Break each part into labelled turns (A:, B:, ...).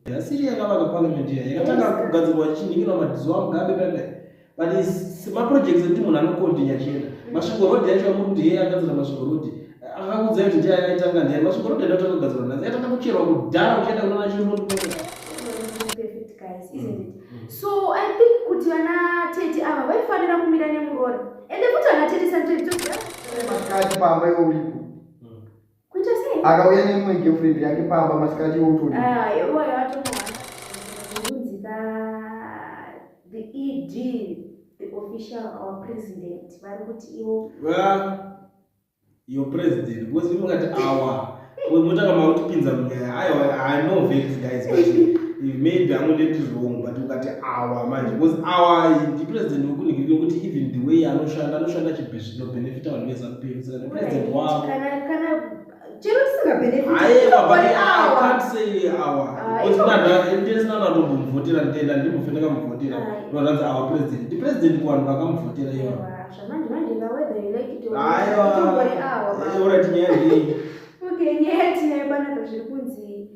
A: Asiri yakavaka parliament here yakatanga kugadzirwa chichiningirwa madhizo amugabe pamene but maprojects ekuti munhu anokontinya chienda masvingo road yacho muri kuti yeye agadzira masvingo road akakudzai kuti ndiye akaitanga ndiani masvingo road aida kutanga kugadzirwa nhasi yatanga kucherwa kudhara uchienda kunoona chirundu
B: perfect guys, isn't it? So I think kuti vana tete ava vaifanira kumira nemuroad ende kuti vana tete
C: masikati pamba iwo uripo
B: kuita sei
C: akauya nemumwe girlfriend yake pamba masikati iwo utodi
B: iwo yatomwaunzika the ED, the official our president vari kuti iwo
A: your president because you ungati our mutaka mautipinza munyaya I know very guys but maybe I'm only wrong but ungati our manje because our the president ukunikira kuti even the way anoshanda chibheshi no benefit vanhu vese apesa the president wao
B: kana chero sika benefit
A: I can't say our because nada ndisina ndomuvhotera ndenda ndimufeneka muvhotera noranza our president the president kuvanhu vakamuvhotera ivo
B: manje whether you like it or
A: alright nyandi
B: okay nyeti naibana zviri kunzi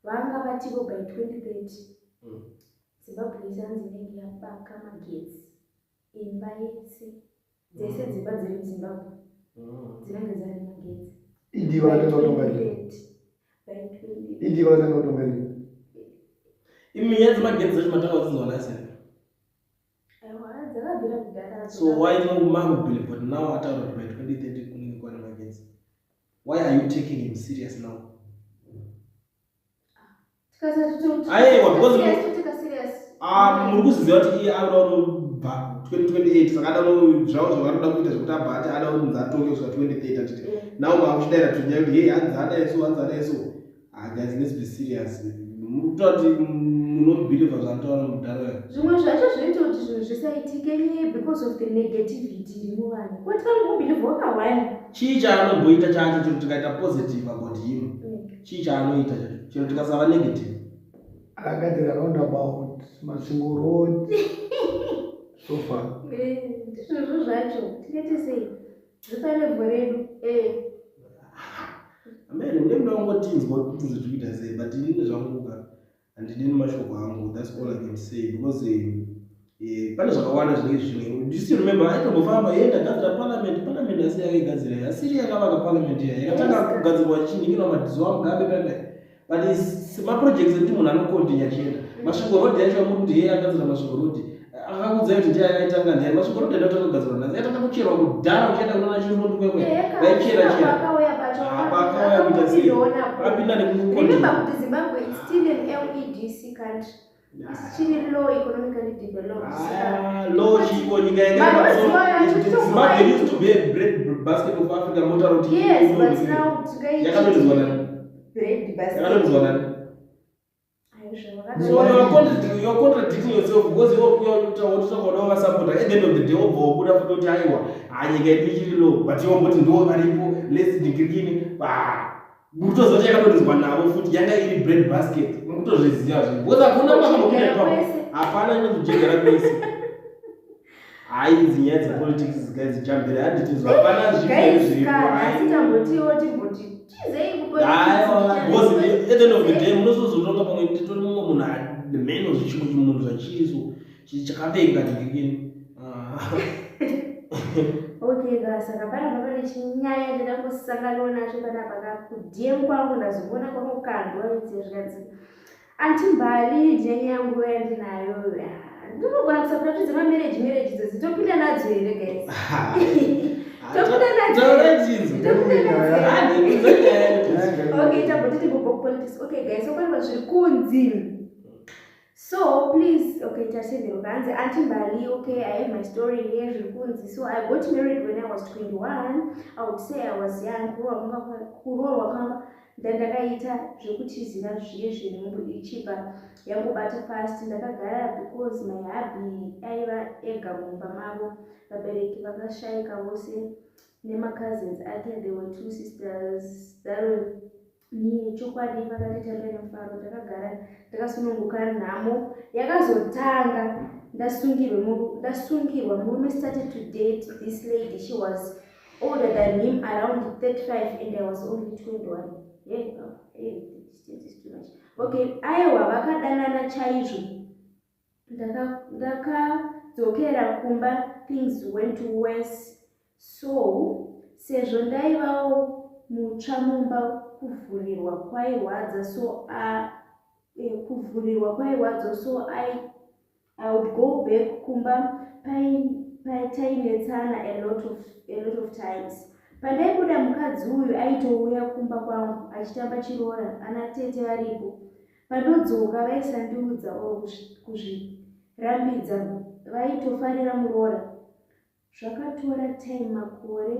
B: vanga vativo by 2030 Zimbabwe izanzi nenge yabaka magetsi imba yese dzese dzimba dziri muZimbabwe dzinenge dzari magetsi
C: idiva atangautongarira idiva atangautongarira
A: iminya dzemagetsi dzacho matanga dzinzwana sei
B: dzakabvira kudhara
A: so why no man billboard now ataura kuti by 2030 kunenge kwane magetsi why are you taking him serious now muri kuziziva kuti iye auda unobva 2028 saka ada zvavo zvavanoda kuita zvekuti abva ati ada kuti nzatonge kusvika 2030 atiti now maakuchidaira tunyaya kuti hey hanzi ada iso guys let's be serious mukutora kuti munobhiliva zvanotaura mudhara
B: zvimwe zvacho zvoita kuti zvinhu zvisaitike because of the negativity iri muvanhu kuti vanobhiliva wakawanda chii
A: chaanomboita chacho chero tikaita positive about him chii chaanoita chacho chero tikasava negative
C: akagadzira roundabout masvingo road so far
B: zvinhu zvacho tingaite sei zvipanevo redu
A: amene unemda wangotinzwa kuti zvichikuita sei but inini zvanguka handidini mashoko angu that's all I can say because pane zvakawanda zvinenge zvimwe do you still remember aitombofamba ndagadzira parliament asi yakaigadzira asiri yakavaka parliament iya yakatanga kugadzirwa chichiningirwa madhizo amugabe pamene but maprojects ekuti munhu anokontinya chienda masvingo road yacho muri kuti yeye agadzira masvingo road akakudzai kuti ndiye akaitanga ndiani masvingo road aida kutanga kugadzirwa nhasi yatanga kucherwa kudhara uchienda kunoona chirundu kwekwe vaichera pakauya kuita sei apinda
B: remember kuti Zimbabwe is still an LEDC country it's still low economically developed
A: low chiko nyika Zimbabwe used to be a bread basket of Africa motor road
B: yes but now
A: yakatondizwa nani
B: bread basket
A: yakatondizwa nani so you're contradicting yourself because you're talking support at the end of the day wobuda futhi uthi ayiwa anyika ichiri low but yomboti ndo varipo let's digirikini kutozothi yakatondizwa nabo futhi yanga iri bread basket kutozviziva zvinhu because akuna makambokuita hapana inozvijegera kwese hayi dzinyaya dzepolitics gadzijambira handitizwa hapana zviperi zviripo because at the end of the day munozozotonga pamwe titori mumwe munhu the man ozvichimwe chimunhu zvachiiso chakavenga digirikini
B: okay guys saka panapa pane chinyaya ndakambosanganawo nacho panapa kudm kwangu ndazoona kwamukandwa wezvezvikadzi antimbali jeni yangu yandinayo ndinogona kusapota kuti dzemamarriage dzitopinda nadzo here guys okay tambotiti politics okay guys so panapa zviri kunzi so please okay tasendero kanzi antimbali okay I have my story here zviri kunzi so I got married when I was 21 I would say I was young kuroorwa kwanga ndakaita zvekutizira zviye zvinhu ichipa yangobata fast ndakagara because my hubby aiva ega mumba mavo vabereki vakashayika vose nemacousins ake there were two sisters ni chokwadi pakati tambe nemufaro ndakagara ndakasununguka nhamo yakazotanga ndasungirwa murume started to date this lady she was older than him around 35 and I was only 21 yeah, distance is too much Okay, aiwa vakadanana chaizvo. Ndakadzokera kumba, things went worse. So sezvo ndaivawo mutsva mumba, kuvhurirwa kwairwadza, so I would go back kumba tainetsana a lot of times. Pandaibuda mukadzi uyu aitouya kumba kwangu achitamba chirora, ana tete varipo. Panodzoka vaisandiudza kuzvirambidza, vaitofarira murora. Zvakatora time makore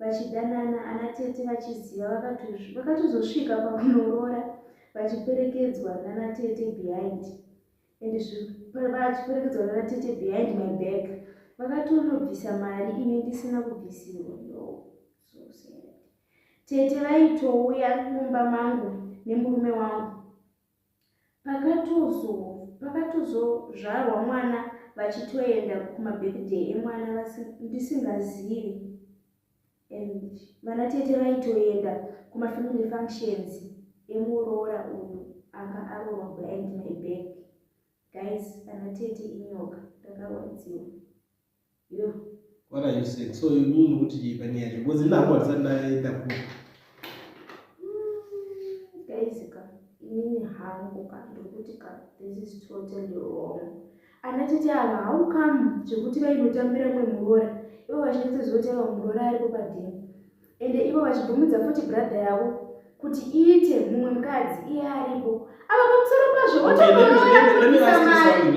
B: vachidanana, ana tete vachiziva, vakatozosvika pakunorora vachiperekedzwa nana tete behind. And vachiperekedzwa nana tete behind my back. Vakatonobvisa mari ine ndisina kubvisirwa. No, so sad. Tete vaitouya mumba mangu nemurume wangu. Pakatozozvarwa mwana vachitoenda kumabirthday emwana ndisingazivi. And vana tete vaitoenda kumafamily functions emurora uyu anga arorwa behind my back. Guys, vana tete inyoka, ndakawadziwa. Yo.
A: What are you saying? So you mean what you bani yacho? Because ina kwa tsanda ita ku.
B: Guys, inini hangu ndikuti this is totally wrong. Ana tete ava how come zvekuti vainotambira murora, ivo vachitozoteva murora aripo padhini, ende ivo vachibvumidza futi brother yavo kuti iite mumwe mukadzi iye aripo. Ava pamusoro pazvo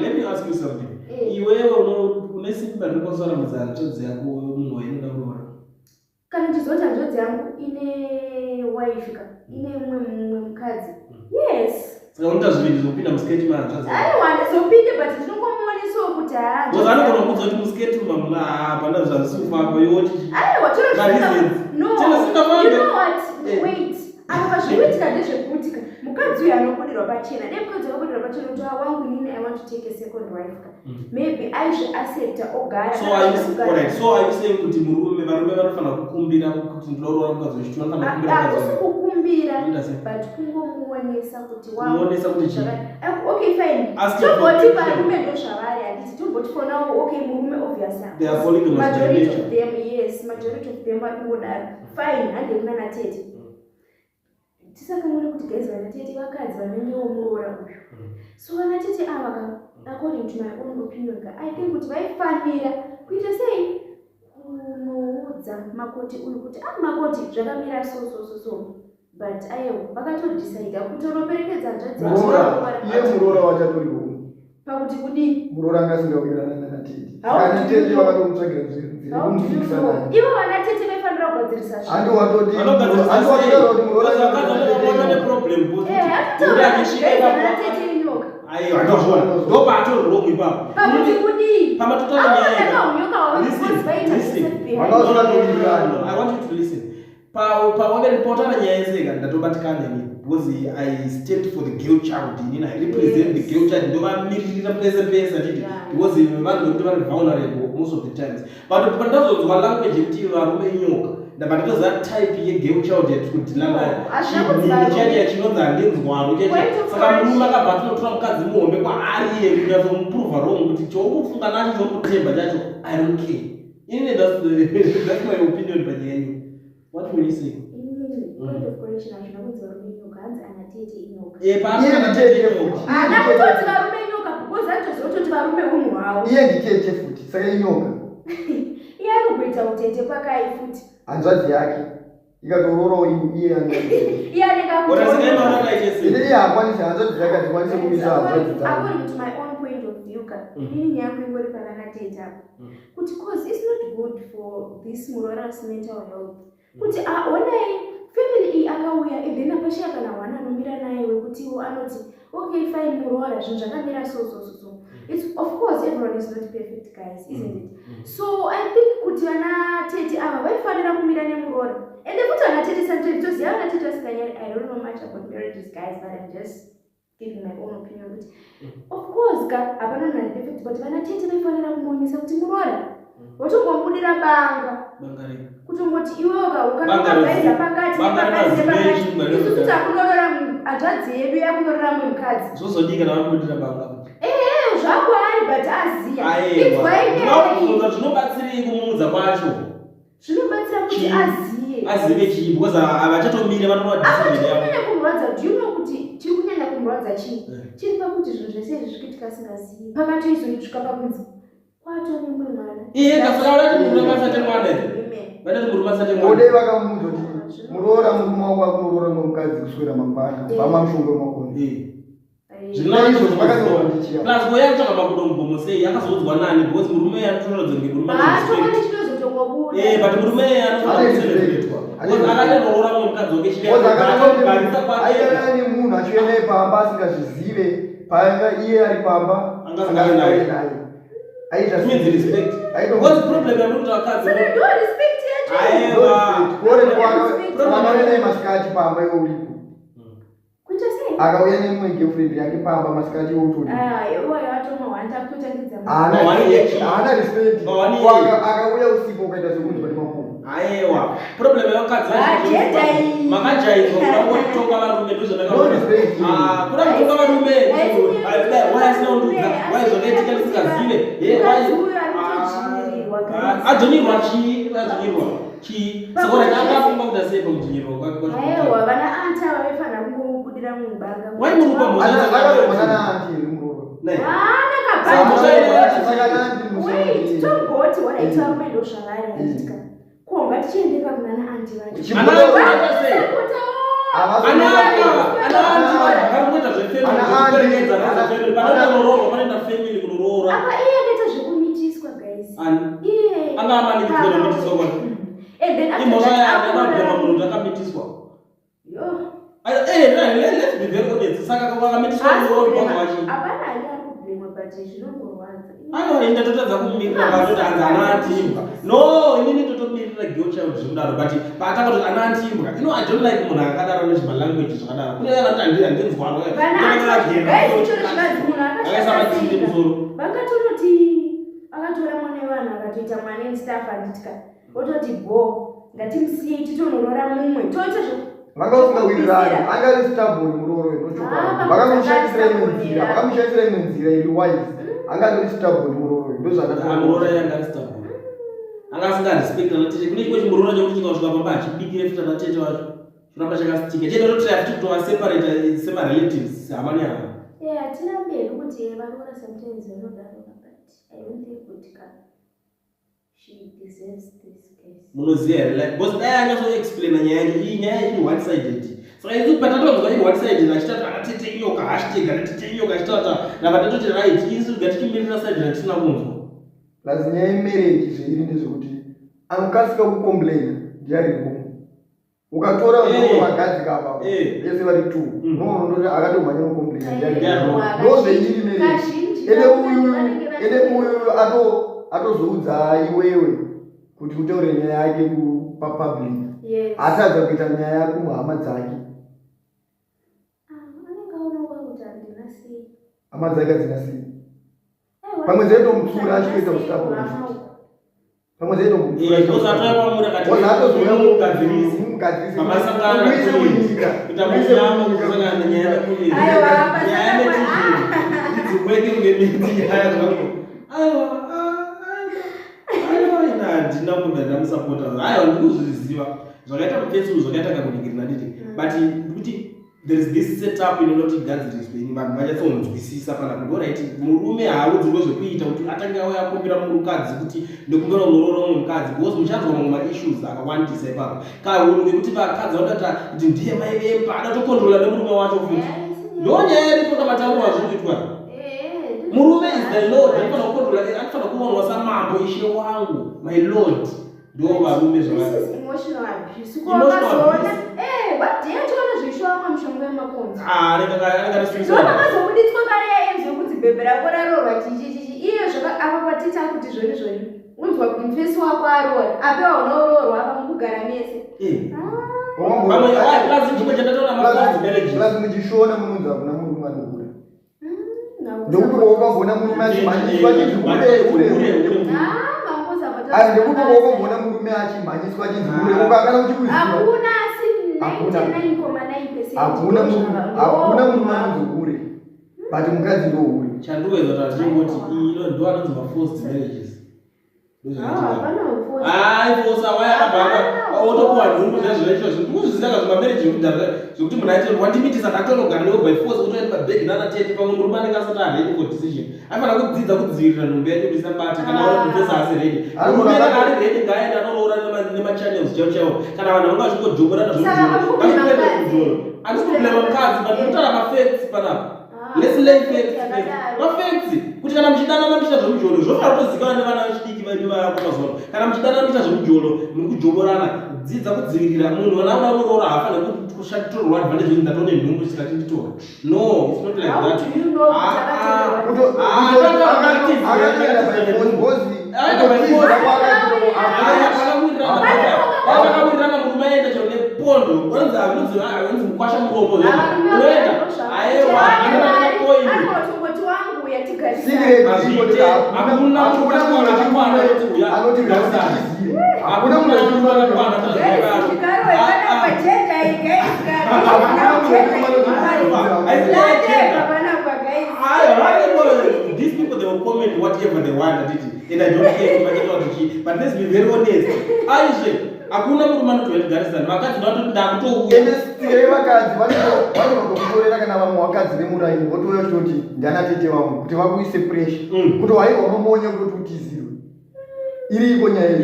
A: let me ask you something. Iwewe unesimba rinokonzera muzanzodzi yako munhu wainoda kurora.
B: Kana ndizoti hanzvadzi yangu ine wife ine mumwe mukadzi. Yes.
A: Saka unoita zviviri zvokupinda musketi mahanzvadzi.
B: Aiwa handizopinde but ndinongomuonesawo kuti
A: because anogona kudza kuti musketi pana zvazisufapo yoti.
B: Aiwa no. You know what? Wait. Apa zvinoitika ndezvekuti mukadzi uyu anobudirwa pachena nemukadzi akabudirwa pachena kuti wangu inini I want to take a second wife. Maybe aizviaccepta ogara.
A: So are you saying kuti varume vanofana kukumbira kuti ndorora mukadzi wechitu vanofana
B: kukumbira but kungomuonesa kuti
A: muonesa kuti
B: okay fine. Tomboti varume ndozvavari handiti tomboti for now okay murume obviously
A: they are following the
B: majority of them. Yes, majority of them vari kungodaro fine hande kuna natete. Tisakaona kuti guys vana tete vakadzi vanengewo murora uyu. So vana tete ava according to my own opinion I think kuti vaifanira kuita sei kunoudza makoti uyu kuti makoti zvakamira so but aiwo vakatodecide kutoroperekedza hanzvadzi
C: iye murora wachatoriwo
B: pakuti kudii
C: murora angasingawirirana natete kana tete vakatomutsvagira zvirikumufikisa naye
B: ivo vana tete vaifanira kugadzirisa
C: handi watoti kuti murora
A: aiyo andozvona ndopatorwrong ipapo
B: pakuti kudii
A: I want you to listen. Pawameripotana nyaya yeseka ndatobatikana nini because I stand for the girl child inini I represent the girl child ndovamirira pese titi because vanhu vekuti vari vulnerable most of the times but pandazonzwa language yekuti varume inyoka ndapanditoziva type yegirl child yatikudhila nayo chani yachinonzi handinzwaro saka murume akabva tinotora mukadzi muhombe kwaariye kunyatsomuprova wrong kuti chokufunga nacho chokutemba chacho I don't care. Inini that's my opinion panyaya yenyu. What will you say?
B: Point of correction, I should have told you guys and I take it in your
C: iye nditete futi
B: anakutoti varume inyoka because atozototi varume unhu hwawo
C: iye nditete futi saka inyoka
B: iye anokuita utete kwakai futi
C: hanzvadzi yake ikatororawo iye
B: iye
C: iye hakwanisi hanzvadzi yake hatikwanise kumisa hanzvadzi
B: according to my own point of view inini yangu ingori panana tete apo kuti cause it's not good for this morals mental health kuti onai family iyi akauya and then apashaya kana wana anomira naye wekutiwo anoti okay fine murora zvinhu zvakamira so it's of course everyone is not perfect guys isn't it so I think kuti vana tete ava vaifanira kumira nemurora ende futi vana tete sometimes toziva vana tete vasikanyari I don't know much about marriages guys but I'm just giving my own opinion but of course hapana munhu ari perfect but vana tete vaifanira kumuonesa kuti murora wotongomudira banga kutongoti iwewo ukabaiza pakati isusu takunorora hanzvadzi yedu yakunorora mumwe mukadzi
A: zvozodika navakudira banga
B: zvakwari but aziya
A: zvinobatsirei kumuudza kwacho
B: zvinobatsira kuti
A: azive chii because havachatomire
B: vanoakunyanya kumurwadza do you know kuti tiri kunyanya kumurwadza chii chiri pakuti zvinhu zvese izvi zvikiitika asingazivi pakatoizosvika pakunzi kwatone mumwe mwana
A: kasaka munhu akasate mwana vadati murume asate mwana
C: ode vakamuudza kuti muroora murume wako akunorora mumwe mukadzi kuswera mangwana vamamushonga makoni
A: plus boya kutsvaka makudombomo sei akazoudzwa nani because murume yatoratidza kuti murume but murume anoaeetwa akaneroora mumwe mukadzi wake chiagarisa
C: kwaaani munhu achienda ipamba asingazvizive panga iye ari pamba
A: angasangana naye problem yamuti vakadzi
C: aiwa masikati pamba iwo uripo akauya nemumwe girlfriend yake pamba masikati haana respect akauya usiku ukaita sekunzi pane makumu
A: aiwa problem yavakadzi makajaizwa kuda kutonga varume kuda kutonga varume waisinaunduka waizvakaitika ndisingazive adzonyirwa chii sakona akafunga kuti asei pakudzonyirwa
B: aiwa vana anti ava vaifanira kungobudira mubanga tongoti wadaita kumaendo zvavari aitika konga tichiendeka kunana anti vachoapa iye akaita zvekumitiswa guys
A: ndatotadza kumirira vatoti hanzi ana antimbwa no inini totomirira girl child zvekudaro but paatanga kuti ana antimbwa ino I don't like munhu akadaro nezvimalanguage zvakadaro kune vanoti handinzwanakaisa musoro
B: vakatonoti akatora mwana wevanhu akatoita mwana enstaff anditika ototi ngatimusiyei titonorora mumwe toita
C: vakausingawirani angari stubborn muroro ndochokwadi vakamushandisira imwe nzira iri wise angari stubborn muroro
A: ndozvakaamurora yanga stubborn anga asingarespect anatete kune chimwe chimurora chekuti chikasvika pamba achibikire futi anatete wacho chiramba chakasitika cheda totira futi kutovaseparata semarelatives hama nehama
B: hatina mberi kuti vanora sometimes vanodaro but I don't think kuti she deserves this case.
A: Munoziva here like because dai anyazoexplaina nyaya yacho iyi nyaya iri one sided saka isu patatoonzwa iri one sided achitata akatete nyoka hashtag akatete nyoka achitata napatatoti right isu gatichimirira side ratisina kunzwa
C: plus nyaya yemarriage zveiri ndezvekuti anokasika kucomplaina ndiariko ukatora vakadzi kapa vese vari two nondoti akatomhanya kucomplaina ndiariko ndozveiri marriage ene uyu atozoudza iwewe kuti utaure nyaya yake papublic asi adza kuita nyaya yako muhama dzake hama dzake hadzina sei pamwe dzaitomupfuura achikuita ustapori pamwe
A: handina munhu andamusapota aiwa ndikuzviziva zvakaita mupetsu zvakaita kakuningirina diti but ndikuti there is this setup inoti gadziriswe vanhu vachatsonzwisisa pana kuti oraiti murume haudzirwe zvekuita kuti atange auya akumbira murukadzi kuti ndikumbira unorora mumwe mukadzi because muchanzwa mamwe maissues akawandisa ipapo kahunu ngekuti vakadzi vanotata kuti ndiye mai vemba adatokontrola nemurume wacho futi ndonyaya iripo matauro azvinoitwa murume is the lord anofanira kukontrola anofanira kuonwa samambo ishe wangu my lord ndo varume
B: zvakazobuditswa kare zvekuti bhebhe rako rarorwa chichichichi iyo apa patita kuti zvoni zvoni unzwa kuti mufesi wako arora apewa unororwa apa mukugara mese
C: muchishona munonzi akuna murume anokura ndekuti wakambona murume achimhanyiswa chinzi ndekuti wakambona murume achimhanyiswa chinzi ure ukakana uchikuziva
B: hakuna asi 99.9%
C: hakuna munhu anozokure but mukadzi ndo uri
A: chandoweza tachingoti ino ndo anonzi ma-forced marriages fosa wayakabhaka otopuwa nhumbu zvezvoizvozvo ndikuzviziva zvemamarriage ekudhara zvokuti munhu aiti wandimitisa ndatonogara newo by force kutoenda mabhegi nanatete pamwe murume anenge asati aredi for decision aifana kudzidza kudzivirira nhumbi yacho kuti isabate kana wanomupesa asi redi murume kana ari redi ngaaenda anoroora nemachannels chaiwo chaiwo kana vanhu vanga vachikojoborana zvomujoro ngazvikuenda kujoro handisi kublema mukadzi but ndikutaura mafacts panapa let's lay facts mafacts kuti kana muchidanana muchiita zvomujoro zvofana kutozikanwa nevana vechidiki vedu vayakamazuva kana muchidanana muchiita zvomujoro muri kujoborana dzidza kudzivirira munhu kana uda kuroora hafanira kutorwa advantage kuti ndatone nhumbu chisikati nditora no it's not like that murume aenda chero nepondo unonzi mukwasha muromo unoenda aiwa these people, they will comment whatever they want, and I don't care, but let's be very honest. Hakuna murume anotogarisana vakadzi
C: ndakutouya vakadzi vanotokutorera kana vamwe vakadzi vemuraini votouya kutoti ndiana tete vangu kuti vakuise pressure kuti waiwa unomonya kuti utizirwe iriko nyaya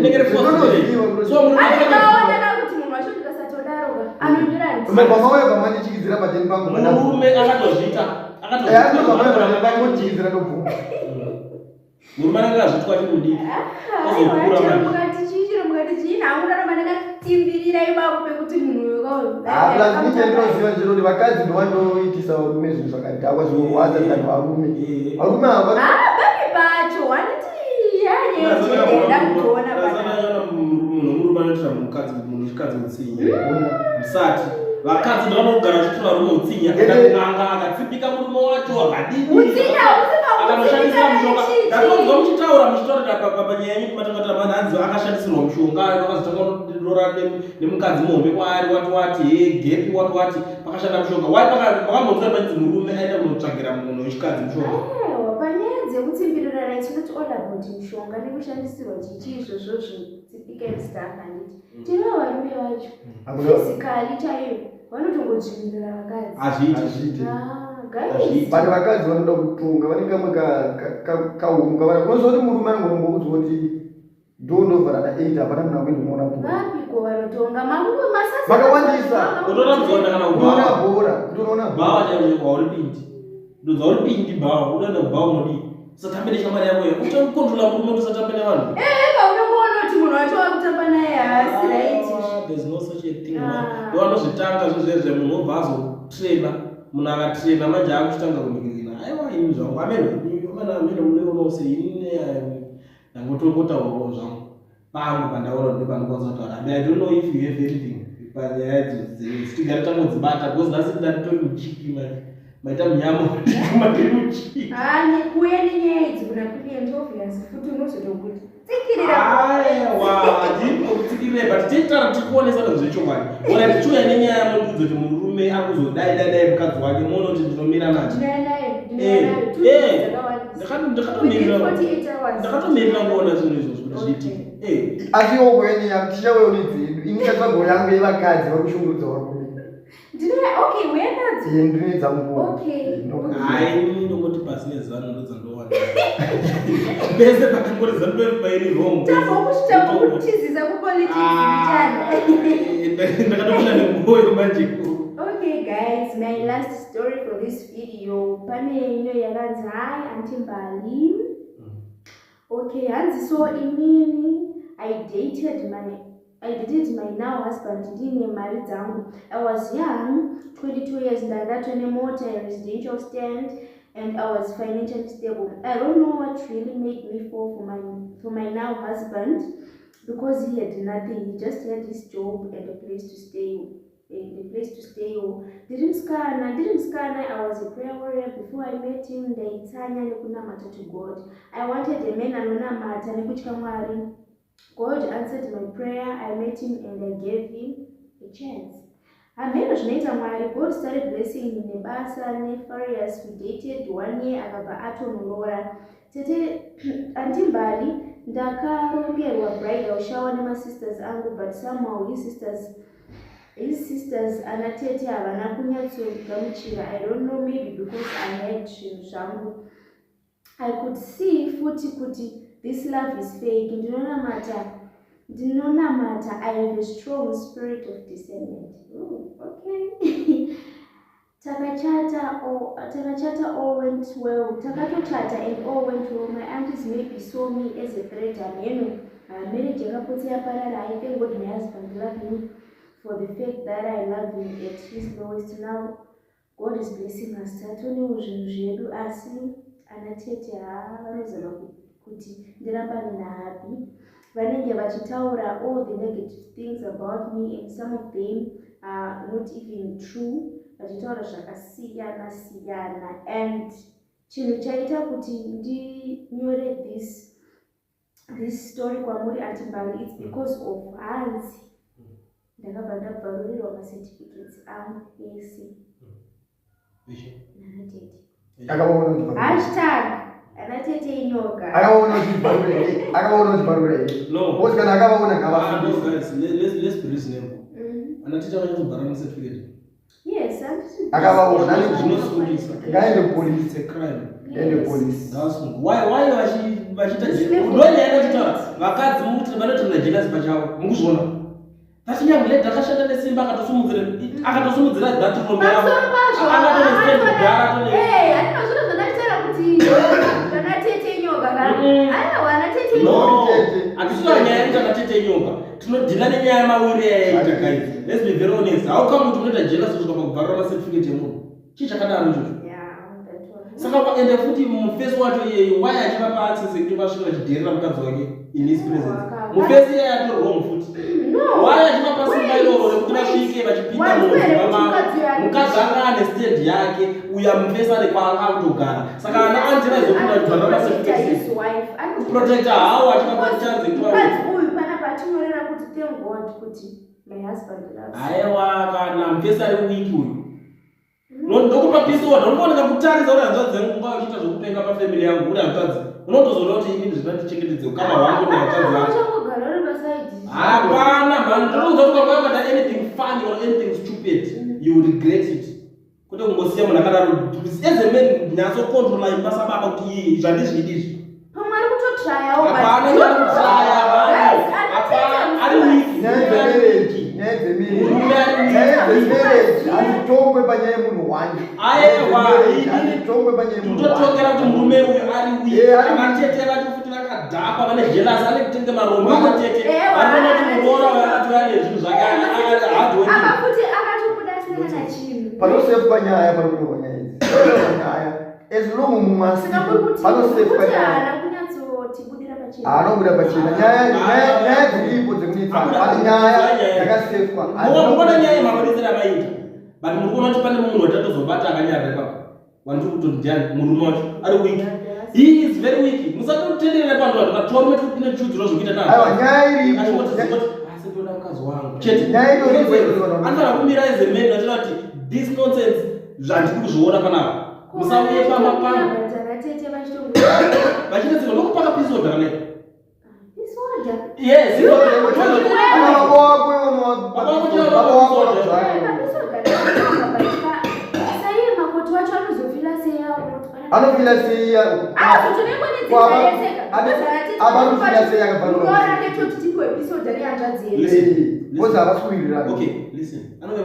C: pamauya pamandichikidzira pateni pangu
A: murume akatozvita
C: akatochikidzira ndobvuma
A: murume anenge azvitwa chikudiki
C: ndinoziva chero kuti vakadzi ndovandoitisa varume zvinhu zvakadhakwa zvinorwadza kana varume
A: murume anoitira mukadzi mutsinya musati vakadzi ndovanogara chitora rume utsinya akaanga akatsipika murume wacho akanoshandisira mushonga ndatonzwa muchitaura panyaya yenyu kumatakata vanhu hanzi akashandisirwa mushonga akazotanga nemukadzi muhombe kwaari wati gepi wati pakashanda mushonga wai pakambotsira panzi murume aenda kunotsvagira munhu wechikadzi mushonga
B: panyaya dzekutsimbirira it's not all about mushonga nekushandisirwa chichiizvozvo zvitsipika stuff handiti tino varume vacho physically chaivo vanotongodzvimirira vakadzi
C: hazviiti but vakadzi vanoda kutunga vane kamwe kaumuka unoziva kuti murume anongombokudzwa kuti ndondovharana 8 hapana munhu akuendomuona
B: vapiko vanotonga
C: makawandisa
A: utoona kana
C: unoona bhora kutoona
A: bhawa chaizvo pindi ndodza uri pindi bhawa unoenda kubhawa unodii usatambe neshamwari yako utokontrola murume kuti usatambe nevanhu
B: paunomuona kuti munhu wacho wakutamba naye haasi raiti
A: there's no such a thing ndo vanozvitanga zvezvezve munhu obva azotrena munhu akatrena manje akuchitanga kunikirina aiwa ini zvangu amene muneonose ini ndangotongotaurawo zvangu pangu pandaona ndi panokwanisa kutaura I don't know if you have anything panyaya tigare tangodzibata because nhasi ndatitori muchiki maita munyama matiri muchiki
B: kuuya nenyaya idzi kuna client obvious futi unozotokuti
A: tikirire but titara tikuonesana zvechokwadi ona tichiuya nenyaya yamunhu kuti murume akuzodai mukadzi wake muone kuti ndinomira manje ndakatomirira kuona zvinhu izvozvo kuti zviitike
C: asi ogwenyaya tichaweoni dzedu ini katsvago yangu yevakadzi vari kushungurudza varume ndinoedza nguo
A: hai ndongoti pasine zano ndodzandowana pese pakangori zanobairi wrong ndakatopinda nemoyo manjeko.
B: Okay guys, my last story for this video. Pane ino yakanzi hi Auntie Mbali. Okay, hanzi so inini I dated my now husband ndine mari dzangu. I was young, 22 years, ndakatwa nemota residential stand, and I was financially stable. I don't know what really made me fall for my now husband, because he had nothing. He just had his job and a place to stay. Didn't scan. I was a prayer warrior before I met him. Ndaitsanya nekunamata to God. I wanted a man anonamata nekutya Mwari. God answered my prayer. I met him and I gave him a chance. hameno zvinoita Mwari. God started blessing me nebasa neFarious. We dated 1 year akabva atonorora. Tete andimbali ndakarongerwa bridal shower nemasisters angu, but somehow his sisters anatete havana kunyatsogamuchira. I don't know, maybe because I had zvinhu zvangu. I could see futi kuti this love is fake. Ndinonamata. I have a strong spirit of discernment. Oh, okay. Takachata all went well. Takatochata and all went well. My aunties maybe saw me as a threat. Marriage yakapotea parara. I thank God my husband loved me for the fact that I love him at his lowest. Now God is blessing us. Tatone zvinhu zvedu asi anatete vanoziva kuti ndiramba nina happy. Vanenge vachitaura all the negative things about me, and some of them are not even true. Vachitaura zvakasiyana siyana, and chinhu chaita kuti ndinyore this story kwamuri Antimbali, it's because of Hansi. Ndakabva ndabvarurirwa macertificates angu ese nanatete. Hashtag anatete inyoka.
C: Akaona chibharura here.
A: No.
C: Because kana akaona
A: no guys, let's be reasonable. Anatete akanyatsobhara macertificate.
B: Yes,
C: akaona
A: Zvinosungisa.
C: ngaende police.
A: It's a crime.
C: Ngaende police.
A: Why vachita ndoni yakachitaura vakadzi muti vanotoenda jealous pachavo mukuzviona. Vachinyange ndakashanda nesimba akatosumudzira dhatirombera hatisina nyaya yekuti anatete inyoka, tinodhila nenyaya yemawiri yayaita guys. Let's be very honest. How come unoita jealous kusvika pakubharira macertificate emunhu? Chii chakadaro ichocho? Saka ende futi mufesi wacho iyeyi why achivapa access ekuti vasvika vachidherera mukadzi wake in his presence? Mufesi iyeyi atori wrong futi. Why achivapa simba iroro rekuti vasvike vachipinda mudzimba mavo, mukadzi anga ane stand yake, uya mufesi ane kwaanga kutogara. Saka ana anzira zokunda kubharira macertificate kuprotecta hawo achivapa chance ekuti aiwa kana mufesi ari wiki uyu ndokupa peace order. Unooneka kutarisa kuti hanzvadzi dzengu nguva uchiita zvokupenga pafamily yangu uri hanzvadzi, unotozoona kuti ini zvinondichengetedze ukama hwangu nehanzvadzi yangu. Hapana man, ndinokuudza kuti kwakabata anything funny or anything stupid you will regret it. Kwete kungosiya munhu akadaro as a man nyatsokontrola imba sababa kuti iyi zvandizvidizvi. Hapana ari kutraya hapana ari wiki.
C: Anditongwe panyaya yemunhu wanje. Anditongwe panyaya yemunhu wanje.
A: Totongera kuti murume uyu ari wiki. Anatete vacho futi vakadhakwa vane jealous, ane kutenge marombo anatete. Vanoona kuti muroora vakati vane zvinhu zvake hardworking.
C: Panosefu panyaya panonyorwa nyaya idzi. Panyaya as long mumasi panosefu panyaya. Anobuda pachena nyaya dziripo dzekunetsana asi nyaya yakasefwa.
A: Muona nyaya yemakonesera amaita, but muri kuona kuti pane munhu watatozobata akanyarara ipapo wandiri kutoti ndiani murume wacho ari wiki. He is very weak. Musatotenderera panhu vanhu vakatorwa kuti kune chiudziro zvekuita nazo.
C: Aiwa nyaya iripo.
A: Asi ndoda mukadzi wangu.
C: Chete nyaya iripo.
A: Anofana kumira as a man achira kuti this nonsense zvandiri kuzviona panapa. Musauye pamapana. Vachitedzwa ndokupaka peace order kana. Yes,
C: anofila seya
A: okay, listen. Anove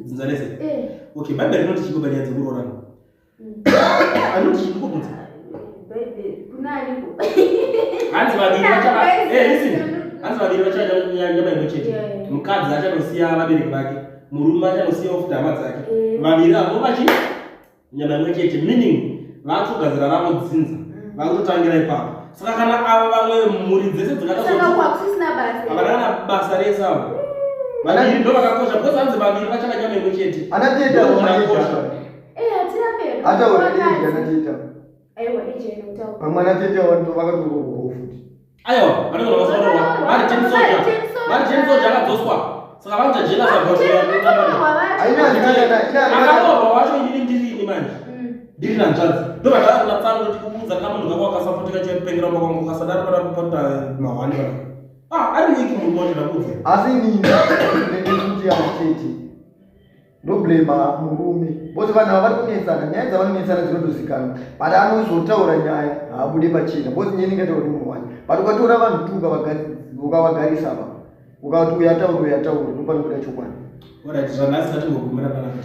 A: zinza lese. Okay, Bible rinoti chiko bani yanze kurorana. Anoti chiko kunza. Hanzi vaviri vachava listen. Hanzi vaviri vachava nyama imwe chete. Mukadzi achanosiya vabereki vake, murume achanosiya futi hama dzake. Vaviri avo vachi nyama imwe chete, meaning vakutogadzira ravo dzinza. Vakutotangira ipapo. Saka kana ava vamwe mhuri dzese dzakavana basa rese avo. Vaviri ndo vakakosha because hanzi vaviri vachava nyama imwe chete.
C: Anateta pamwe anateta vantu vakatorogofuti.
A: Aiwa, vanenge vakasaurwa vari ten soja akadzoswa. Saka vanotajela akarohwa wacho inini ndirini manje ndiri nanzvadzi ndobva ndatsanga kuti kuudza kana munhu kako wakasapoteka chepengera makwangu kasadaro pada kupota mahwani pana ari nyiki munhu wacho ndakudze
C: asi nini ndekuti amatete ndoblema murume bose vanhu ava vari kunetsana nyaya dzavanonetsana dzinotozikanwa but anozotaura nyaya haabude pachena bose nyaya ingatauri munhu wani but ukatora vanhu tu ukavagarisa apa ukati uyataura nopanokuda chokwadi
A: zvanhasi ndatingogumira panapa